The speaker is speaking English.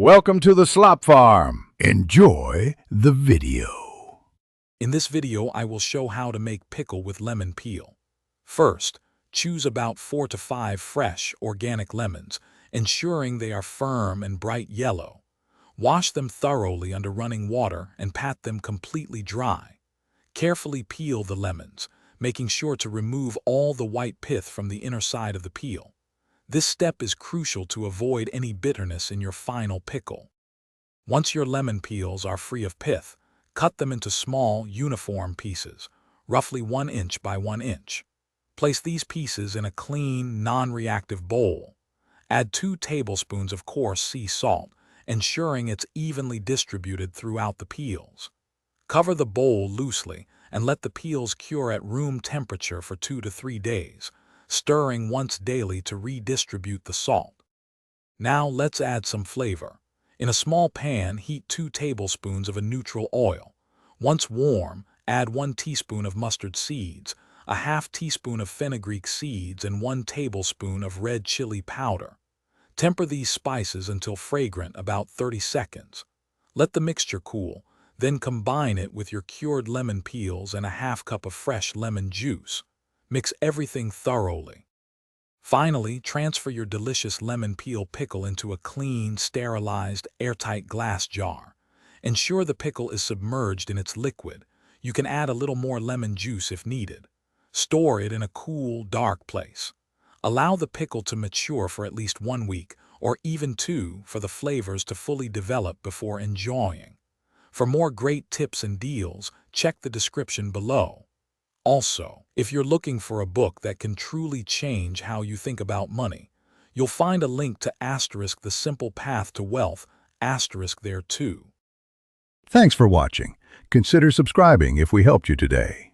Welcome to the Slop Farm. Enjoy the video. In this video, I will show how to make pickle with lemon peel. First, choose about 4 to 5 fresh, organic lemons, ensuring they are firm and bright yellow. Wash them thoroughly under running water and pat them completely dry. Carefully peel the lemons, making sure to remove all the white pith from the inner side of the peel. This step is crucial to avoid any bitterness in your final pickle. Once your lemon peels are free of pith, cut them into small, uniform pieces, roughly 1 inch by 1 inch. Place these pieces in a clean, non-reactive bowl. Add 2 tablespoons of coarse sea salt, ensuring it's evenly distributed throughout the peels. Cover the bowl loosely and let the peels cure at room temperature for 2 to 3 days, stirring once daily to redistribute the salt. Now let's add some flavor. In a small pan, heat 2 tablespoons of a neutral oil. Once warm, add 1 teaspoon of mustard seeds, a half teaspoon of fenugreek seeds, and 1 tablespoon of red chili powder. Temper these spices until fragrant, about 30 seconds. Let the mixture cool, then combine it with your cured lemon peels and a half cup of fresh lemon juice. Mix everything thoroughly. Finally, transfer your delicious lemon peel pickle into a clean, sterilized, airtight glass jar. Ensure the pickle is submerged in its liquid. You can add a little more lemon juice if needed. Store it in a cool, dark place. Allow the pickle to mature for at least 1 week, or even 2, for the flavors to fully develop before enjoying. For more great tips and deals, check the description below. Also, if you're looking for a book that can truly change how you think about money, you'll find a link to * The Simple Path to Wealth * there too. Thanks for watching. Consider subscribing if we helped you today.